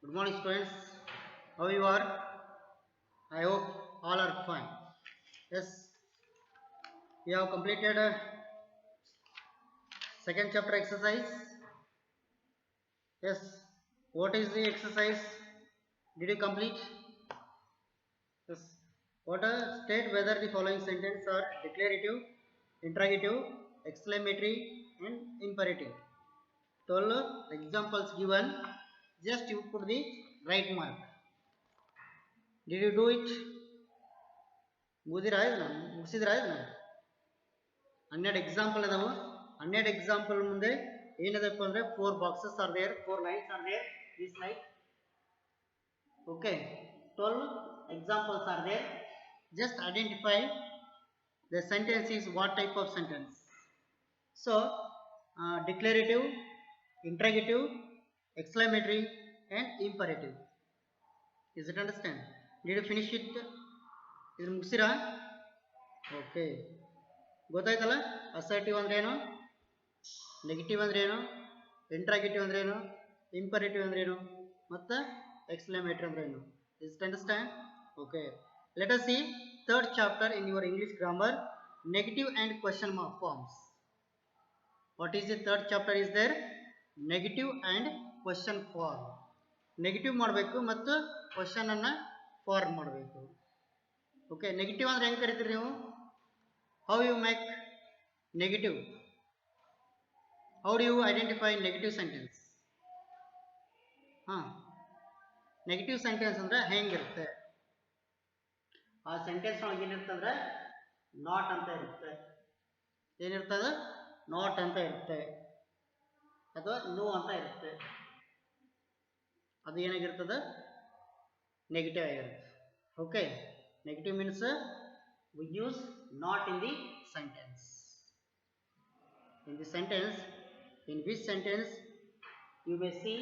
Good morning, students. How you are? I hope all are fine. Yes, we have completed second chapter exercise. Yes, what is the exercise? Did you complete? Yes. What state whether the following sentences are declarative, interrogative, exclamatory, and imperative. 12 examples given. Just you put the right mark. Did you do it? ಮುಗಿಸಿದ್ರಾ ಇದನ್ನ 12 example ಅದಾವು 12 example ಮುಂದೆ ಏನದಪ್ಪ ಅಂದ್ರೆ 4 boxes are there, 4 lines are there, this like okay, 12 examples are there. Just identify the sentence is what type of sentence. So declarative, interrogative, exclamatory, and imperative. Is it understand? Did you finish it? ಇದನ್ನ ಮುಗಿಸಿರಾ? Okay, ಗೊತ್ತಾಯ್ತಲ್ಲ. Assertive ಅಂದ್ರೆ ಏನು, negative ಅಂದ್ರೆ ಏನು, interrogative ಅಂದ್ರೆ ಏನು, imperative ಅಂದ್ರೆ ಏನು, ಮತ್ತು ಎಕ್ಸ್ಕ್ಲಮೇಟರಿ ಅಂದ್ರೆ ಏನು. Is it understand? Okay, let us see third chapter in your English grammar, negative and question mark forms. What is the third chapter is there? Negative and question form. Negative ಮಾಡಬೇಕು ಮತ್ತು question ಅನ್ನು form ಮಾಡಬೇಕು. Okay, negative ಅಂದ್ರೆ ಹೆಂಗೆ ಕರಿತೀರಿ ನೀವು? How you make negative? How do you identify negative sentence? Negative sentence ಅಂದ್ರೆ ಹೆಂಗಿರುತ್ತೆ? ಆ ಸೆಂಟೆನ್ಸ್ ಒಳಗೆ ಏನಿರ್ತಂದ್ರೆ ನಾಟ್ ಅಂತ ಇರುತ್ತೆ. ಏನಿರ್ತದೆ? ನಾಟ್ ಅಂತ ಇರುತ್ತೆ ಅಥವಾ ನೋ ಅಂತ ಇರುತ್ತೆ. ಅದು ಏನಾಗಿರ್ತದೆ? ನೆಗೆಟಿವ್ ಆಗಿರುತ್ತೆ. Okay, negative means we use not in the sentence. In the sentence, in which sentence you may see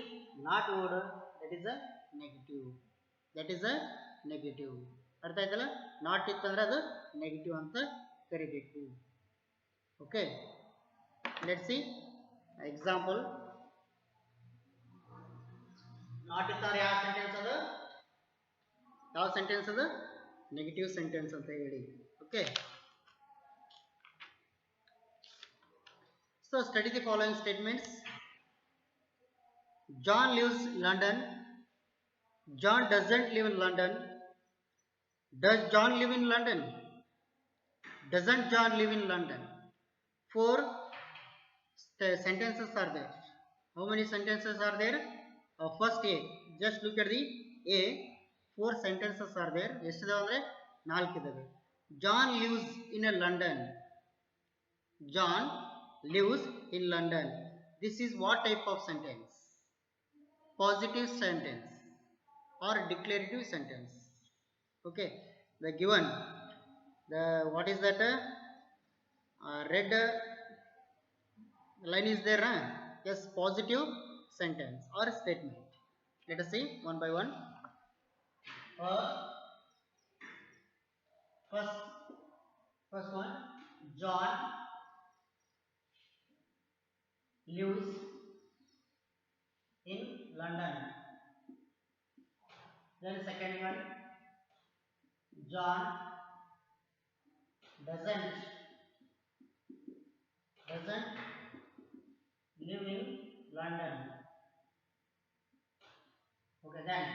not word, that is a negative. That is a negative. ಅರ್ಥ ಆಯ್ತಲ್ಲ? Not ಇತ್ತಂದ್ರೆ ಅದು negative ಅಂತ ಕರಿಬೇಕು. Okay, let's see example. Not ಇತ್ತಂದ್ರೆ ಯಾವ sentence ಅದು? ಯಾವ ಸೆಂಟೆನ್ಸ್ ಅದು? ನೆಗೆಟಿವ್ ಸೆಂಟೆನ್ಸ್ ಅಂತ ಹೇಳಿ. Okay, so study the following statements. John lives in London. John doesn't live in London. Does John live in London? Doesn't John live in London? 4 sentences are there. How many sentences are there? First A. Just look at the A. 4 sentences are there. ಎಷ್ಟಿದಾವೆ ಅಂದರೆ 4 ಇದಾವೆ. John lives in a London. John lives in London. This is what type of sentence? Positive sentence or declarative sentence. Okay, the given, the what is that red line is there, yes, positive sentence or statement. Let us see one by one. First one, John lives in London. Then second one, John doesn't live in London. Okay, then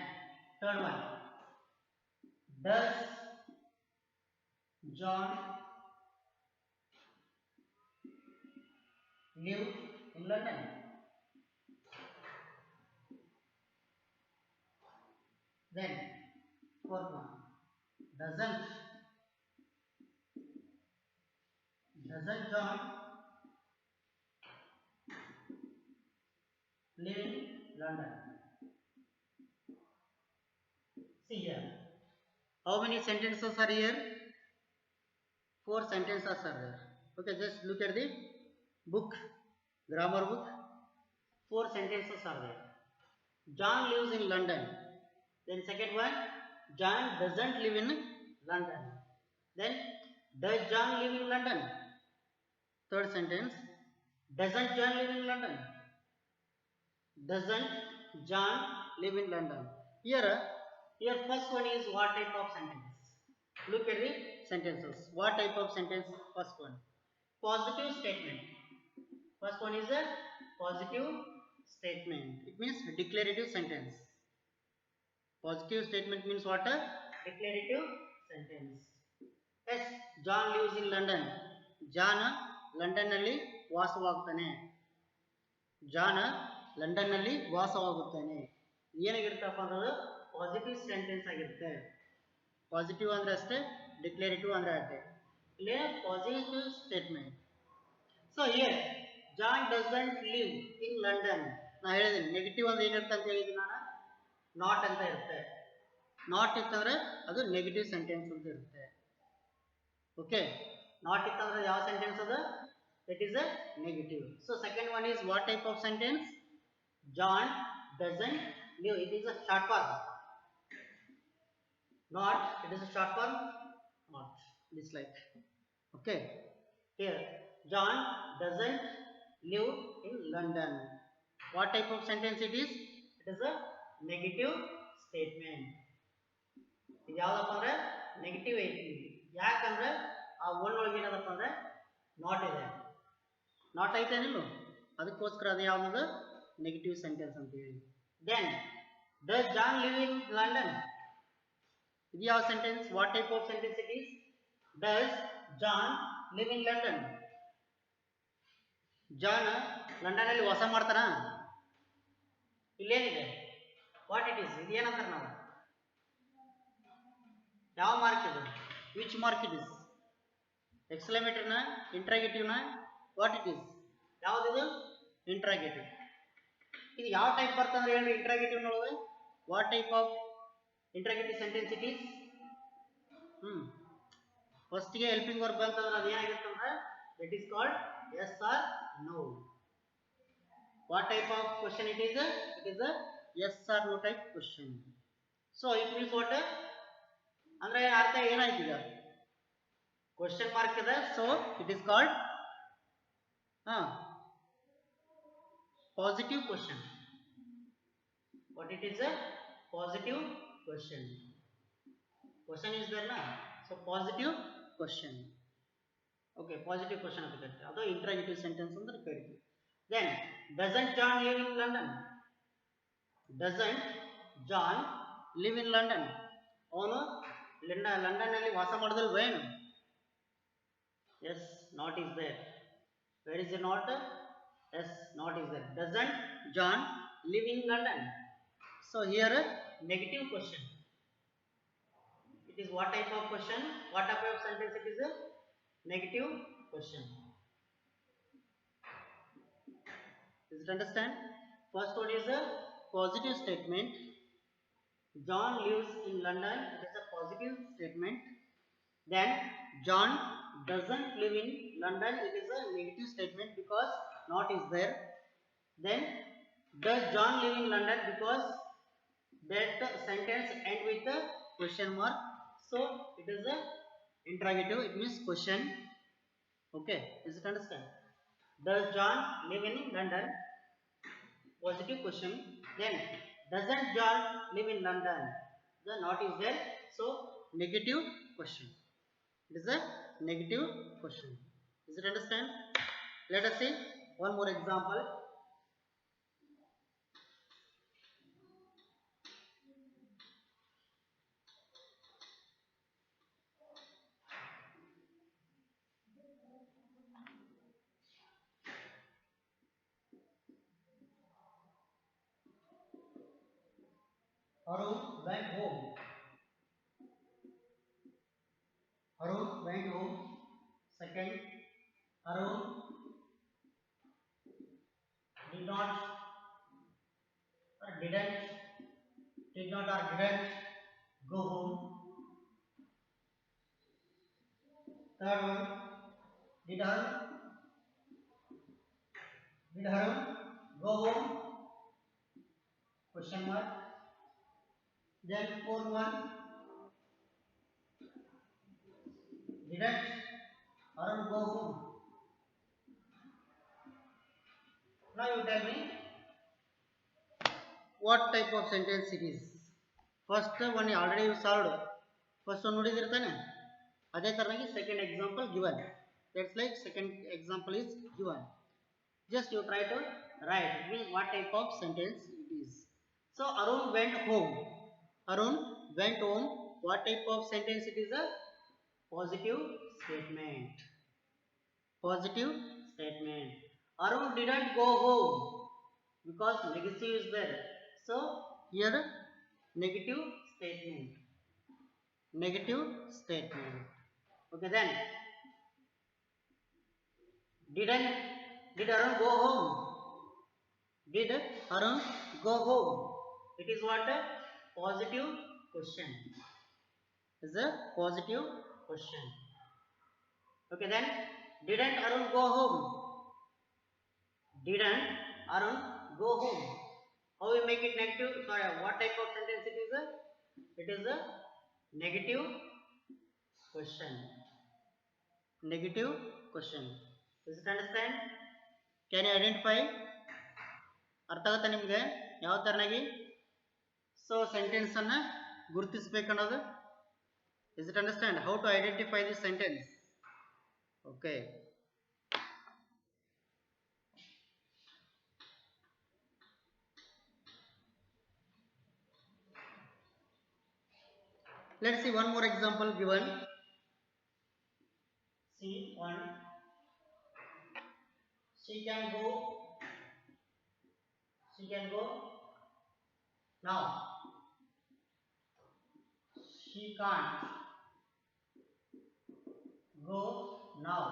third one, does John live in London? Then fourth one, doesn't John live in London? See here, how many sentences are here? 4 sentences are there. Okay, just look at the book, grammar book. 4 sentences are there. John lives in London. Then second one, John doesn't live in London. Then does John live in London? Third sentence, doesn't John live in London? Doesn't John live in London. Here first one is what type of sentence? Look at the sentences. What type of sentence? First one, positive statement. First one is a positive statement. It means declarative sentence. Positive statement means what? A declarative sentence. Yes, John lives in London. John London ನಲ್ಲಿ ವಾಸವಾಗುತ್ತಾನೆ. John London ನಲ್ಲಿ ವಾಸವಾಗುತ್ತಾನೆ. ಏನಾಗಿರುತ್ತಪ್ಪ ಅಂದ್ರೆ positive sentence ಆಗಿರುತ್ತೆ. Positive ಅಂದ್ರೆ ಅಷ್ಟೇ, ಡಿಕ್ಲೇರೇಟಿವ್ ಅಂದ್ರೆ ಅಷ್ಟೇ. ಇಲ್ಲಿ positive statement. So here John doesn't live in London. ನಾ ಹೇಳಿದ್ದೀನಿ ನೆಗೆಟಿವ್ ಅಂದ್ರೆ ಏನಿರುತ್ತೆ ಅಂತ ಹೇಳಿದ್ದೀನಿ ನಾನು, ನಾಟ್ ಅಂತ ಇರುತ್ತೆ. ನಾಟ್ ಇತ್ತಂದ್ರೆ ಅದು ನೆಗೆಟಿವ್ ಸೆಂಟೆನ್ಸ್ ಅಂತ ಇರುತ್ತೆ. ಓಕೆ, ನಾಟ್ ಇತ್ತಂದ್ರೆ ಯಾವ ಸೆಂಟೆನ್ಸ್ ಅದು? That is a negative. So second one is what type of sentence? John doesn't live. It is a short form. Not. It is a short form. Not. This like. Okay. Here, John doesn't live in London. What type of sentence it is? It is a negative statement. ಇದು ಯಾವ್ದಪ್ಪ ಅಂದ್ರೆ negative ಐತಿ. ಯಾಕಂದ್ರೆ ಆ one ಒಳಗೆ ಏನದಪ್ಪ ಅಂದ್ರೆ not ಇದೆ. Not ಐತೇನಿಲ್ಲ, ಅದಕ್ಕೋಸ್ಕರ ಅದು ಯಾವ್ದು ನೆಗೆಟಿವ್ ಸೆಂಟೆನ್ಸ್ ಅಂತ ಹೇಳಿ. Then does John live in London. ಇದು ಯಾವ sentence? What type of sentence it is? Does John live in London. John London ಅಲ್ಲಿ ವಾಸ ಮಾಡ್ತಾನ? ಇಲ್ಲೇನಿದೆ? What it is? ಇದು ಏನಂತಾರ ನಾವು? ಯಾವ ಮಾರ್ಕ್ ಇದು? Which mark it is? ಎಕ್ಸ್ಕ್ಲಮೇಟರ್ನ, ಇಂಟ್ರಾಗೇಟಿವ್ನ? What it is? ಯಾವುದಿದು? ಇಂಟ್ರಾಗೇಟಿವ್. ಇದು ಯಾವ ಟೈಪ್ ಬರ್ತಂದ್ರೆ ಹೇಳಿ ಇಂಟ್ರಾಗೇಟಿವ್ ನೋಡುವ. What type of interrogative sentence it is? ಫಸ್ಟ್ಗೆ ಹೆಲ್ಪಿಂಗ್ ವರ್ಬ್ ಬಂತಂದ್ರೆ ಅದು ಏನಾಗಿರ್ತಂದ್ರೆ that is called yes or no. What type of question it is? It is a yes or no type question. So it means what ಅಂದ್ರೆ ಅರ್ಥ ಏನಾಯ್ತು ಈಗ? Question mark ಇದೆ, so it is called positive question. What it is? A positive question. Question is there na? So positive question. Okay, positive question ಅಂತ ಕರೀತಾರೆ. ಅದು interrogative sentence ಅಂತ ಕರೀತೀವಿ. Then doesn't John live in London? Doesn't John live in London? ಅವನು London ನಲ್ಲಿ ವಾಸ ಮಾಡೋದಿಲ್ವೇನು? Yes, not is there. Where is the not? Yes, not is there. Doesn't John live in London? So here negative question. It is what type of question? What type of sentence it is? A negative question. Does it understand? First one is a positive statement. John lives in London. It is a positive statement. Then John doesn't live in London. It is a negative statement because not is there. Then does John live in London? Because that sentence end with a question mark, so it is a interrogative. It means question. Okay, is it understand? Does John live in London? Positive question. Then doesn't John live in London? The not is there, so negative question. It is a negative question. Is it understand? Let us see one more example. Arun went home. Arun went home. Second, Arun did not or did not or didn't go home. Third one, did Arun go home? Question mark. Then fourth one, didn't Arun go home? Now you tell me, what type of sentence it is. First one already you solved. First one ನೋಡಿದಿರ್ತಾನೆ ಅದೇ ತರನಾಗಿ second example given. That's like second example is given. Just you try to write what type of sentence it is. So Arun went home. Arun went home. What type of sentence it is? A positive statement. Positive statement. Arun didn't go home because negative is there. So here negative statement. Negative statement. Okay then. Did Arun go home? Did Arun go home? It is what? A positive question. Is a positive question. Okay then. Didn't Arun go home? Didn't Arun go home? How we make it negative? Sorry, what type of sentence it is? It is a negative question. Negative question. Does it understand? Can you identify? ಅರ್ಥ ಆಗುತ್ತಾ ನಿಮಗೆ ಯಾವ ತರನಾಗಿ so sentence ಅನ್ನ ಗುರುತಿಸಬೇಕು ಅನ್ನೋದು? Is it understand how to identify this sentence? Okay. Let's see one more example given. See one. She can go now. She can't go now.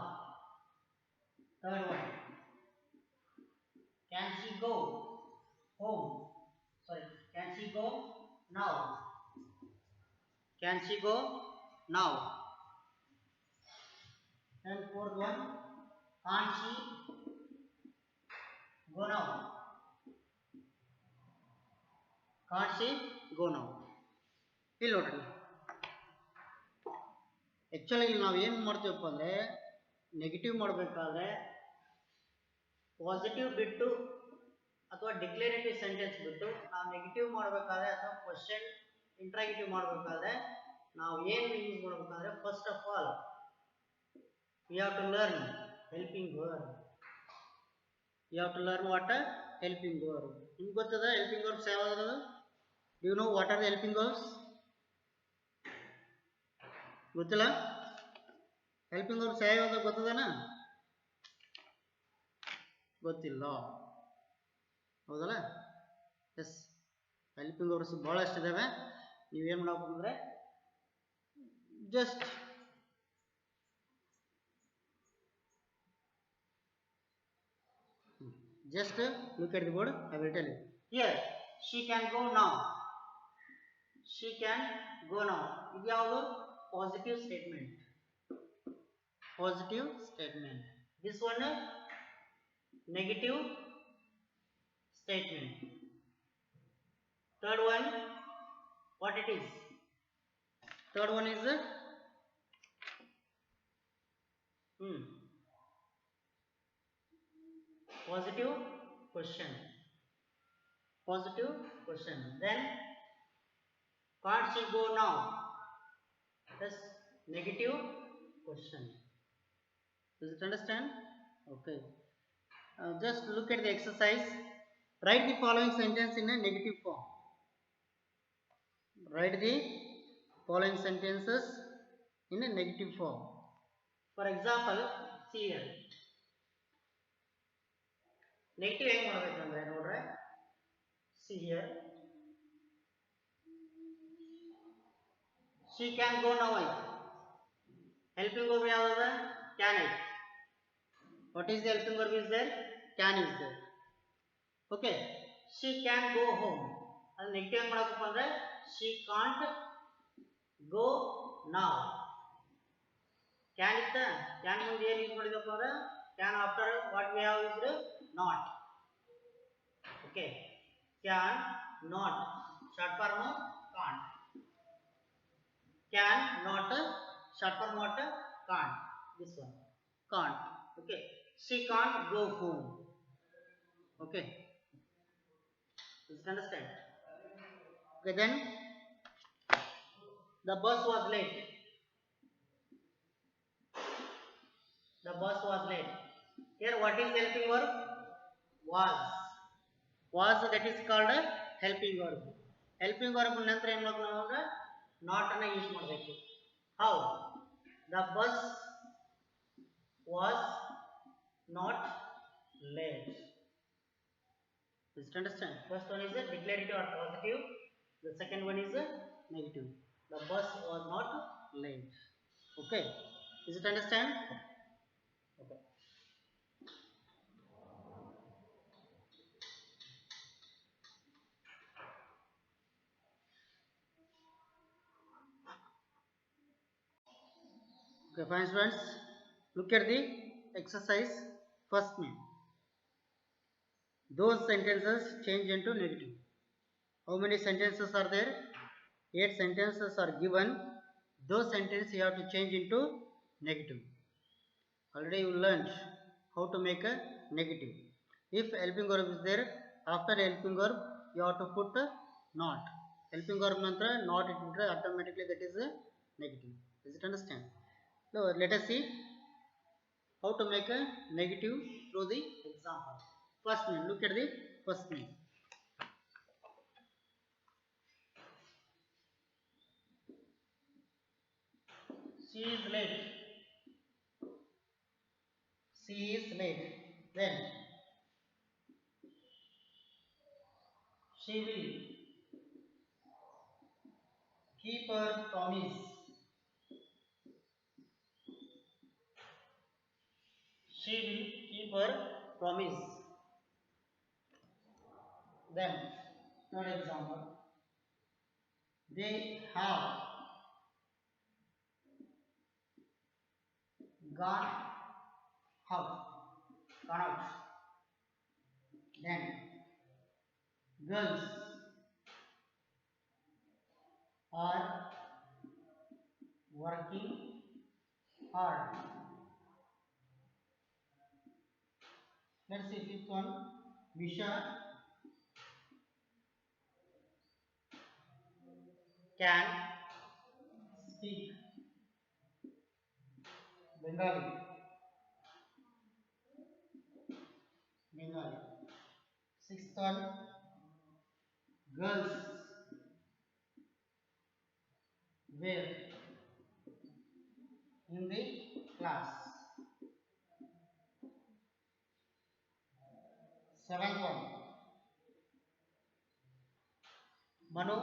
Third one. Can she go home? Sorry, can she go now? Can she go now? And fourth one. Can't she go now? Can't she go now? ಇಲ್ಲಿ ನೋಡ್ರಿ, actually ಇಲ್ಲಿ ನಾವು ಏನು ಮಾಡ್ತೀವಪ್ಪ ಅಂದರೆ negative ಮಾಡಬೇಕಾದ್ರೆ positive ಬಿಟ್ಟು ಅಥವಾ ಡಿಕ್ಲರೇಟಿವ್ ಸೆಂಟೆನ್ಸ್ ಬಿಟ್ಟು ನಾವು ನೆಗೆಟಿವ್ ಮಾಡಬೇಕಾದ್ರೆ ಅಥವಾ ಕ್ವಶನ್ ಇಂಟ್ರಾಗೇಟಿವ್ ಮಾಡಬೇಕಾದ್ರೆ ನಾವು ಏನು ಯೂಸ್ ಮಾಡಬೇಕಂದ್ರೆ first of all we have to learn helping verb. You have to learn what a helping verb. ನಿಮ್ಗೆ ಗೊತ್ತದ helping verbs ಯಾವ್ದು? Do you know what are the helping verbs? ಗೊತ್ತಿಲ್ಲ? helping verbs ಯಾವ್ದು ಗೊತ್ತದನಾ? ಗೊತ್ತಿಲ್ಲ ಹೌದಲ್ಲ? ಎಸ್, helping verbs ಬಹಳಷ್ಟು ಇದಾವೆ. ನೀವೇನು ಮಾಡಬೇಕು ಅಂದರೆ just look at the board. I will tell you. Here, she can go now. She can go now. This is positive statement. Positive statement. This one negative statement. Third one, what it is? Third one is positive question. Positive question. Then can't she go now? That's negative question. Does it understand? Okay. Just look at the exercise. Write the following sentence in a negative form. Write the following sentences in a negative form. For example, see here. Negative ಹೆಂಗೆ ಮಾಡಬೇಕಂದ್ರೆ ನೋಡ್ರೆ, see here. She can go now. Helping verb ಯಾವ್ದು? Can it. What is the helping verb is there? Can is there. Okay. She can go home. ಅದು negative ಹೆಂಗೆ ಮಾಡಬೇಕಪ್ಪ ಅಂದ್ರೆ she can't go now. Can ಇತ್ತ? Can ಮುಂದೆ ಏನು use ಮಾಡಿದಪ್ಪ ಅಂದ್ರೆ can after what we have used? Not. Okay. Can not. Short form can't. Can not. Short form what? Can't. This one. Can't. Okay. She can't go home. Okay. Is it understand? Okay, then the bus was late. The bus was late. Here, what is helping verb? Was. Was, that is called a helping verb. Helping verb ನಂತರ ಏನು ಮಾಡಬೇಕು ನಾವು ಅಂದ್ರೆ not ಅನ್ನ use ಮಾಡಬೇಕು. How? The bus was not late. Just understand. First one is a declarative or positive. The second one is a negative. The bus was not late. Okay. Is it understand? Okay. Okay, fine students. Look at the exercise first name. Those sentences change into negative. How many sentences are there? 8 sentences are given. Those sentences you have to change into negative. Already you learned how to make a negative. If helping verb is there, after helping verb you have to put not. Helping verb nantra not it put automatically, that is a negative. Does it understand? So let us see how to make a negative through the example. First name. Look at the first name. She is late. She is late. Then she will keep her promise. She will keep her promise. Then third example. They have gone out. Gone out. Then girls are working hard. Let's see fifth one. Misha can speak Bengali. Bengali. Sixth one. Girls were in the class. Seventh one. Manu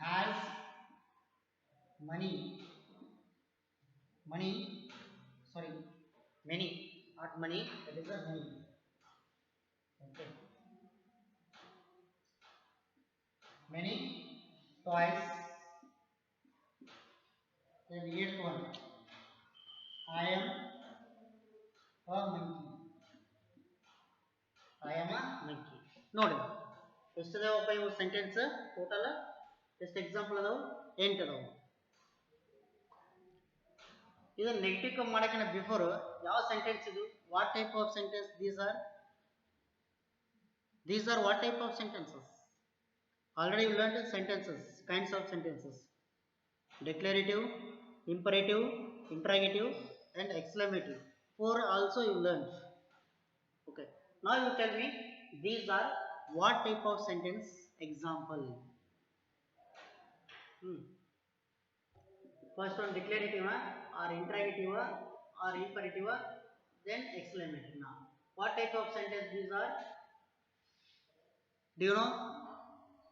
has money. Money. Sorry. Many. Not money. That is a money. Okay. Many toys. Then eighth one. I am a monkey. I am a monkey. ನೋಡಿ ಎಷ್ಟು ಅದಾವಪ್ಪ ಇವು sentence total ಎಷ್ಟು example ಅದಾವು 8 ಅದಾವು. ಇದು negative come ಮಾಡಕ್ಕಿಂತ before ಯಾವ sentence ಇದು, what type of sentence these are what type of sentences? Already you learned sentences, kinds of sentences: declarative, imperative, interrogative and exclamative. 4 also you learned. Okay, now you tell me these are what type of sentence example. First one declarative or interrogative or imperative, then exclamative. Now what type of sentence these are? Do you know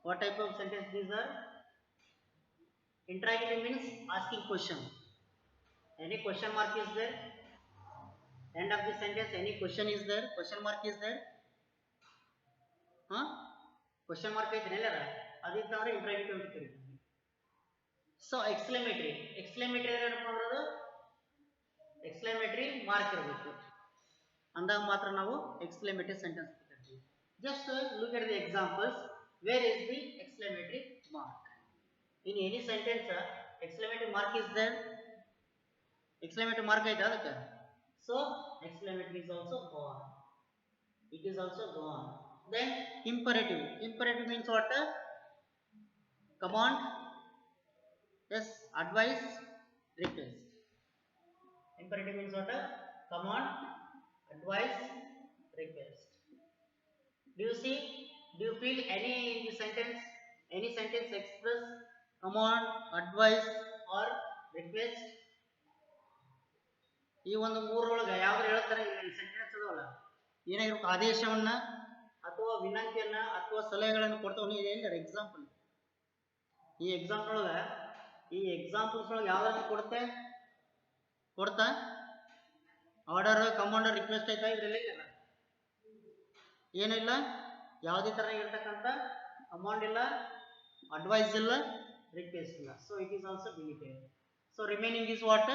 what type of sentence these are? Interrogative means asking question. Any question mark is there? End of the sentence any question is there? Question mark is there? Question mark is there. Aditya interrogative anta kariತೀವಿ. So exclamatory ಏನಪ್ಪ ಅಂದ್ರೆ exclamatory mark ಇರಬೇಕು ಅಂದಾಗ ಮಾತ್ರ ನಾವು exclamatory sentence ಕರಿತೀವಿ. Just look at the examples. Where is the exclamatory mark? In any sentence exclamatory mark is there. Exclamatory mark ಐತಾ ಅದಕ್ಕೆ, so exclamatory is also gone. It is also gone. Then imperative. Imperative means what? Command, yes, advice, request. Imperative means what? Command, advice, request. Do you see? Do you feel any in the sentence? Any sentence express command, advice, or request? ಈ ಒಂದು ಮೂರೊಳಗೆ ಯಾವ್ದು ಹೇಳ್ತಾರೆ ಇಲ್ಲಿ sentence ಅದವಲ್ಲ, ಏನಾಗಿರ್ಬೇಕು, ಆದೇಶವನ್ನ ಅಥವಾ ವಿನಂತಿಯನ್ನ ಅಥವಾ ಸಲಹೆಗಳನ್ನು ಕೊಡ್ತಾವ. ಏನಿಲ್ಲ ಎಕ್ಸಾಂಪಲ್, ಈ ಎಕ್ಸಾಂಪಲ್ ಒಳಗ ಈ ಎಕ್ಸಾಂಪಲ್ಸ್ ಒಳಗೆ ಯಾವ್ದಾದ್ರು ಕೊಡ್ತಾ ಆರ್ಡರ್, ಕಮಾಂಡರ್, ರಿಕ್ವೆಸ್ಟ್ ಆಯ್ತಾ? ಇದ್ರಲ್ಲಿ ಏನಿಲ್ಲ, ಯಾವುದೇ ತರ ಇರ್ತಕ್ಕಂಥ ಕಮಾಂಡ್ ಇಲ್ಲ, ಅಡ್ವೈಸ್ ಇಲ್ಲ, ರಿಕ್ವೆಸ್ಟ್ ಇಲ್ಲ. So it is also deleted. So remaining is what?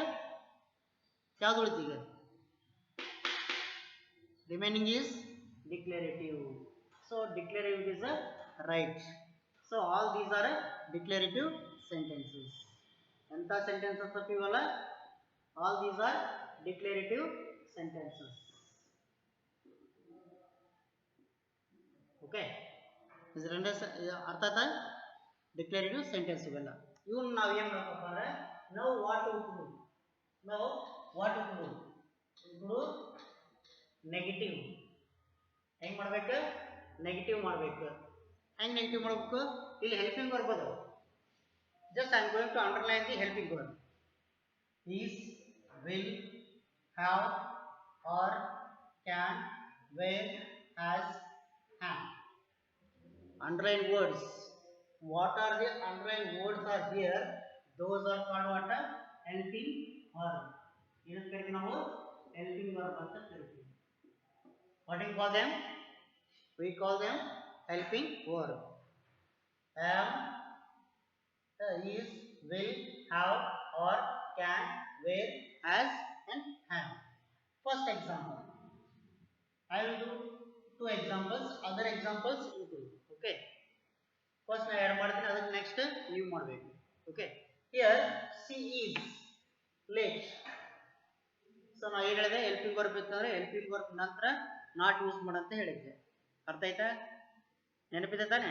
ಯಾವ್ದು ಉಳಿತೀಗ? Remaining is declarative. So declarative is a right. So all these are declarative sentences. Anta sentences of ivala, all these are declarative sentences. Okay, is ಅರ್ಥ ಆಯ್ತಾ? Declarative sentence ಇವೆಲ್ಲ. ಇವನ್ನ ನಾವು ಏನು ಮಾಡಬೇಕಪ್ಪ ಅಂದ್ರೆ, ನಾವು ವಾಟ್ ಟು ಡೂ, ನಾವು ವಾಟ್ ಟು ಡೂ ನೆಗೆಟಿವ್ ಹೆಂಗ್ ಮಾಡ್ಬೇಕು? ನೆಗೆಟಿವ್ ಮಾಡ್ಬೇಕು. ಹೆಂಗ್ ನೆಗೆಟಿವ್ ಮಾಡ್ಬೇಕು? ಇಲ್ಲಿ ಹೆಲ್ಪಿಂಗ್ ವರ್ಬ್ ಅದು. Just I am going to underline the helping verb. Is, will, have, are, can, were, has, have. Underline words. What are the underlined words are here? Those are called what? Helping verb. ಇದಕ್ಕೆ ಕರಿತೀವಿ ನಾವು helping verb ಅಂತ ಕರಿತೀವಿ. What do you call them? We call them helping verb. Am, is, will, have, or, can, where, has, and have. First example. I will do two examples. Other examples you do. Okay. First I add ಮಾಡ್ತೀನಿ, ಅದಕ್ಕೆ next you ಮಾಡಬೇಕು. Okay. Here she is late. So ನಾವು ಏನು ಹೇಳಿದೆ? Helping verb ಇತ್ತಂದ್ರೆ helping verb ನಂತರ not use ಮಾಡಂತ ಹೇಳಿದ್ದೆ. ಅರ್ಥ ಆಯ್ತಾ? ನೆನಪಿದೆ ತಾನೆ?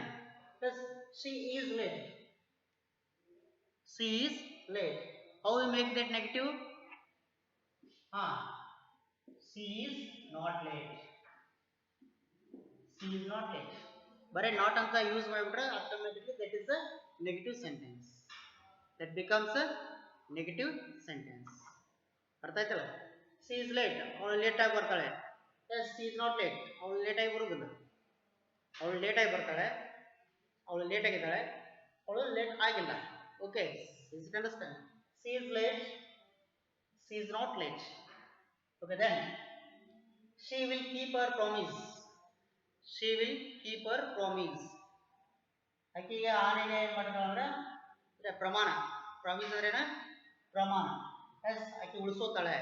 Plus she is late. She is late. How we make that negative? She is not late. She is not late. ಬರೀ ನಾಟ್ ಅಂತ ಯೂಸ್ ಮಾಡಿಬಿಟ್ರೆ automatically that is a negative sentence. That becomes a negative sentence. ಅರ್ಥ ಆಯ್ತಲ್ಲ? She is late, ಅವಳು late ಆಗಿ ಬರ್ತಾಳೆ. Yes, she is not late, ಅವಳು late ಆಗಿ ಬರುವುದಿಲ್ಲ. ಅವಳು ಲೇಟ್ ಆಗಿ ಬರ್ತಾಳೆ, ಅವಳು ಲೇಟ್ ಆಗಿದ್ದಾಳೆ, ಅವಳು ಲೇಟ್ ಆಗಿಲ್ಲ. Okay, is it understand? She is late, she is not late. Okay, then she will keep her promise. She will keep her promise. ಆಕೆಗೆ ಆನೆಗೆ ಏನು ಮಾಡ್ತಾಳೆ ಅಂದ್ರೆ ಪ್ರಮಾಣ. ಪ್ರಾಮಿಸ್ ಅಂದ್ರೇನ? ಪ್ರಮಾಣ. ಎಸ್, ಆಕೆ ಉಳಿಸೋತಾಳೆ,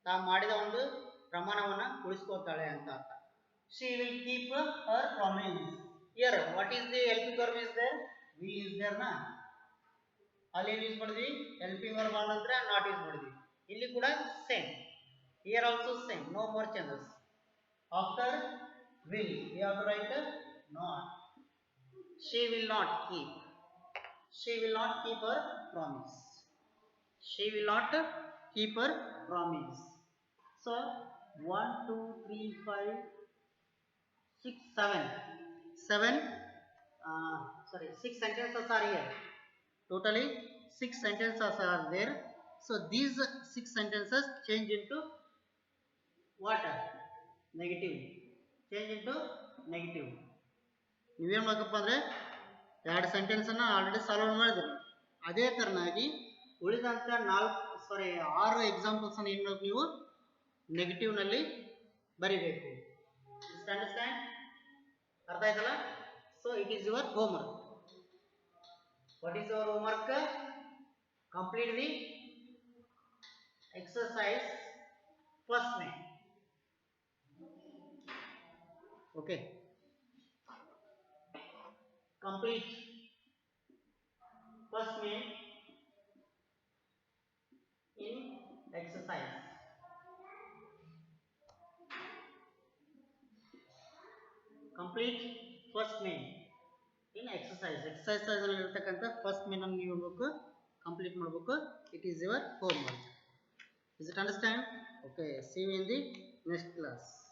ತಾ ಮಾಡಿದ ಒಂದು ಪ್ರಮಾಣವನ್ನ ಉಳಿಸ್ಕೋತಾಳೆ ಅಂತ ಅರ್ಥ. She will keep her promise. Here what is the helping verb is there? Will is there ನಾ? ಅಲ್ಲಿ ಏನು ಯೂಸ್ ಮಾಡಿದ್ವಿ? ಹೆಲ್ಪಿಂಗ್ ವರ್ಬ್ ಆದ ನಂತರ ನಾಟ್ ಯೂಸ್ ಮಾಡಿದ್ವಿ. ಇಲ್ಲಿ ಕೂಡ same. Here also same, no more changes. After will we have to write not. She will not keep. She will not keep her promise. She will not keep her promise. So 1 2 3 5 6 7 6 sentences are here. Totally 6 sentences are there. So these 6 sentences change into what? Negative. Change into negative. ನೀವೇನು ಮಾಡಬೇಕಪ್ಪ ಅಂದರೆ 2 ಸೆಂಟೆನ್ಸನ್ನು already solve ಮಾಡಿದ್ರಿ. ಅದೇ ಥರನಾಗಿ ಉಳಿದಂಥ 6 ಎಕ್ಸಾಂಪಲ್ಸನ್ನು ಏನು ಮಾಡಬೇಕು? ನೀವು ನೆಗೆಟಿವ್ನಲ್ಲಿ ಬರಿಬೇಕು. ಅಂಡರ್ಸ್ಟ್ಯಾಂಡ್? ಅರ್ಥ ಆಯ್ತಲ್ಲ? So it is your homework. What is your homework? Complete the exercise first ನೇ. Okay, complete first main in exercise. complete first main in exercise ಅಲ್ಲಿ ಇರತಕ್ಕಂತ first main ಅನ್ನು ನೀವು ಮಾಡಬೇಕು, ಕಂಪ್ಲೀಟ್ ಮಾಡಬೇಕು. It is your homework. Is it understand? Okay, see you in the next class.